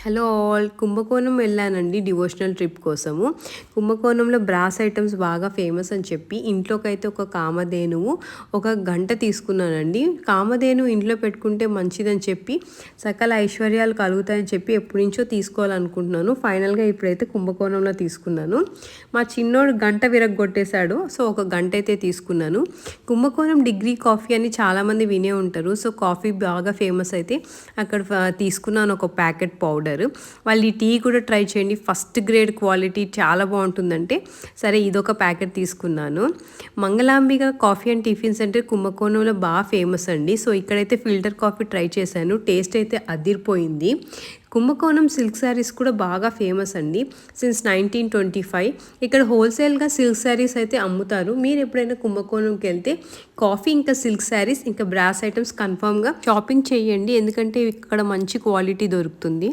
Hello all, కుంభకోణం వెళ్ళానండి devotional trip కోసము. కుంభకోణంలో బ్రాస్ ఐటమ్స్ బాగా ఫేమస్ అని చెప్పి ఇంట్లోకైతే ఒక కామధేనువు ఒక గంట తీసుకున్నానండి. కామధేను ఇంట్లో పెట్టుకుంటే మంచిదని చెప్పి సకల ఐశ్వర్యాలు కలుగుతాయని చెప్పి ఎప్పటి నుంచో తీసుకోవాలనుకుంటున్నాను. ఫైనల్గా ఇప్పుడైతే కుంభకోణంలో తీసుకున్నాను. మా చిన్నోడు గంట విరగొట్టేశాడు, సో ఒక గంట అయితే తీసుకున్నాను. కుంభకోణం డిగ్రీ కాఫీ అని చాలామంది వినే ఉంటారు. సో కాఫీ బాగా ఫేమస్ అయితే అక్కడ తీసుకున్నాను ఒక ప్యాకెట్ పౌడర్. వాళ్ళు ఈ టీ కూడా ట్రై చేయండి, ఫస్ట్ గ్రేడ్ క్వాలిటీ చాలా బాగుంటుందంటే సరే ఇదొక ప్యాకెట్ తీసుకున్నాను. మంగళాంబిక కాఫీ అండ్ టిఫిన్ సెంటర్ కుంభకోణంలో బాగా ఫేమస్ అండి. సో ఇక్కడైతే ఫిల్టర్ కాఫీ ట్రై చేశాను, టేస్ట్ అయితే అదిరిపోయింది. కుంభకోణం సిల్క్ శారీస్ కూడా బాగా ఫేమస్ అండి సిన్స్ 1925. ఇక్కడ హోల్సేల్గా సిల్క్ శారీస్ అయితే అమ్ముతారు. మీరు ఎప్పుడైనా కుంభకోణంకి వెళ్తే కాఫీ ఇంకా సిల్క్ శారీస్ ఇంకా బ్రాస్ ఐటమ్స్ కన్ఫామ్గా షాపింగ్ చేయండి, ఎందుకంటే ఇక్కడ మంచి క్వాలిటీ దొరుకుతుంది.